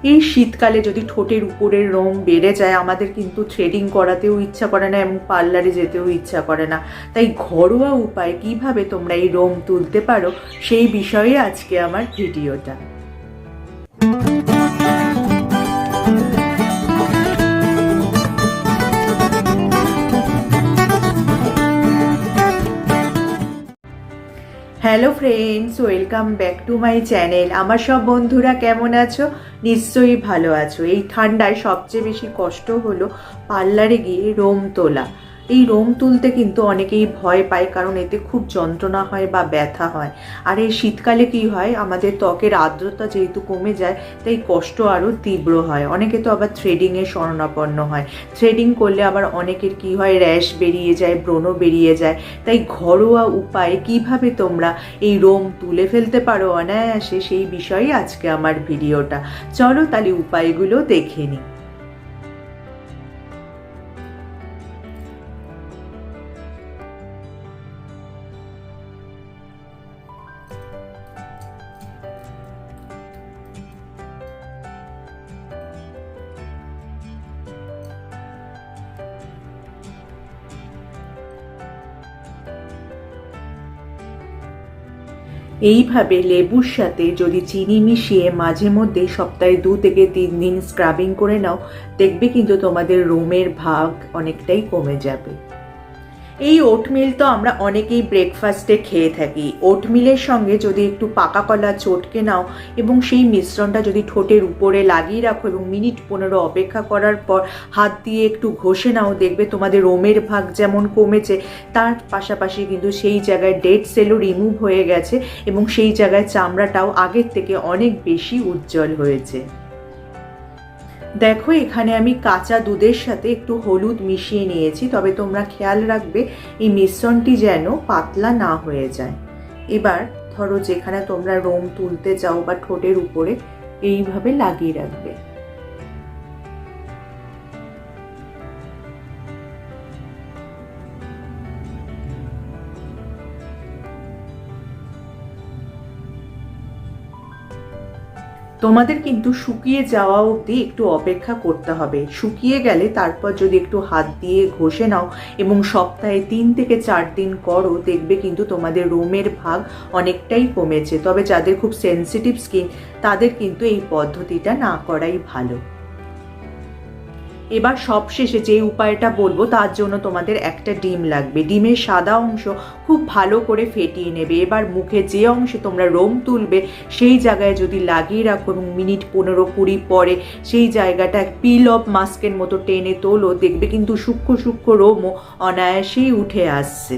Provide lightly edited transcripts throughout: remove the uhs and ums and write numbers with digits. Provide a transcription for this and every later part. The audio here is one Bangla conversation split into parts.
এই শীতকালে যদি ঠোঁটের উপরের রং বেড়ে যায়, আমাদের কিন্তু থ্রেডিং করাতেও ইচ্ছা করে না এবং পার্লারে যেতেও ইচ্ছা করে না। তাই ঘরোয়া উপায় কিভাবে তোমরা এই রং তুলতে পারো সেই বিষয়ে আজকে আমার ভিডিওটা। Hello friends, welcome back to my channel. আমার সব বন্ধুরা কেমন আছো? নিশ্চয়ই ভালো আছো। এই ঠান্ডায় সবচেয়ে বেশি কষ্ট হলো পার্লারে গিয়ে রোম তোলা। এই রোম তুলতে কিন্তু অনেকেই ভয় পায়, কারণ এতে খুব যন্ত্রণা হয় বা ব্যথা হয়। আর এই শীতকালে কি হয়, আমাদের ত্বকের আর্দ্রতা যেহেতু কমে যায়, তাই কষ্ট আরও তীব্র হয়। অনেকে তো আবার থ্রেডিংয়ে শরণাপন্ন হয়। থ্রেডিং করলে আবার অনেকের কি হয়, র্যাশ বেরিয়ে যায়, ব্রণ বেরিয়ে যায়। তাই ঘরোয়া উপায়ে কিভাবে তোমরা এই রোম তুলে ফেলতে পারো অনায়াসে, সেই বিষয়ে আজকে আমার ভিডিওটা। চলো তাহলে উপায়গুলো দেখে নিই। এইভাবে লেবুর সাথে যদি চিনি মিশিয়ে মাঝে মধ্যে সপ্তাহে 2 থেকে 3 দিন স্ক্রাবিং করে নাও, দেখবে কিন্তু তোমাদের রোমের ভাগ অনেকটাই কমে যাবে। এই ওটমিল তো আমরা অনেকেই ব্রেকফাস্টে খেয়ে থাকি। ওটমিলের সঙ্গে যদি একটু পাকা কলা চটকে নাও এবং সেই মিশ্রণটা যদি ঠোঁটের উপরে লাগিয়ে রাখো এবং মিনিট 15 অপেক্ষা করার পর হাত দিয়ে একটু ঘষে নাও, দেখবে তোমাদের রোমের ভাগ যেমন কমেছে, তার পাশাপাশি কিন্তু সেই জায়গায় ডেড সেলও রিমুভ হয়ে গেছে এবং সেই জায়গায় চামড়াটাও আগের থেকে অনেক বেশি উজ্জ্বল হয়েছে। দেখো, এখানে আমি কাঁচা দুধের সাথে একটু হলুদ মিশিয়ে নিয়েছি, তবে তোমরা খেয়াল রাখবে এই মিশ্রণটি যেন পাতলা না হয়ে যায়। এবার ধরো যেখানে তোমরা রোম তুলতে চাও বা ঠোঁটের উপরে এইভাবে লাগিয়ে রাখবে। তোমাদের কিন্তু শুকিয়ে যাওয়া অবধি একটু অপেক্ষা করতে হবে। শুকিয়ে গেলে তারপর যদি একটু হাত দিয়ে ঘষে নাও এবং সপ্তাহে 3 থেকে 4 দিন করো, দেখবে কিন্তু তোমাদের রোমের ভাগ অনেকটাই কমেছে। তবে যাদের খুব সেনসিটিভ স্কিন, তাদের কিন্তু এই পদ্ধতিটা না করাই ভালো। এবার সবশেষে যে উপায়টা বলবো, তার জন্য তোমাদের একটা ডিম লাগবে। ডিমের সাদা অংশ খুব ভালো করে ফেটিয়ে নেবে। এবার মুখে যে অংশে তোমরা রোম তুলবে সেই জায়গায় যদি লাগিয়ে রাখো এবং মিনিট 15-20 পরে সেই জায়গাটা পিল অফ মাস্কের মতো টেনে তোলো, দেখবে কিন্তু সূক্ষ্ম সূক্ষ্ম রোমও অনায়াসেই উঠে আসছে।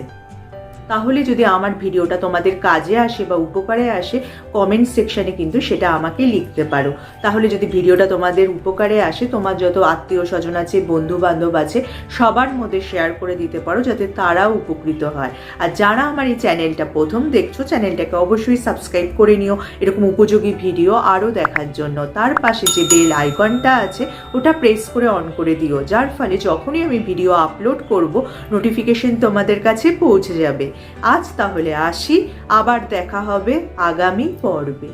তাহলে যদি আমার ভিডিওটা তোমাদের কাজে আসে বা উপকারে আসে, কমেন্ট সেকশানে কিন্তু সেটা আমাকে লিখতে পারো। তাহলে যদি ভিডিওটা তোমাদের উপকারে আসে, তোমার যত আত্মীয় স্বজন আছে, বন্ধু বান্ধব আছে, সবার মধ্যে শেয়ার করে দিতে পারো, যাতে তারাও উপকৃত হয়। আর যারা আমার এই চ্যানেলটা প্রথম দেখছো, চ্যানেলটাকে অবশ্যই সাবস্ক্রাইব করে নিও এরকম উপযোগী ভিডিও আরও দেখার জন্য। তার পাশে যে বেল আইকনটা আছে, ওটা প্রেস করে অন করে দিও, যার ফলে যখনই আমি ভিডিও আপলোড করব, নোটিফিকেশন তোমাদের কাছে পৌঁছে যাবে। আজ তাহলে আসি, আবার দেখা হবে আগামী পর্বে।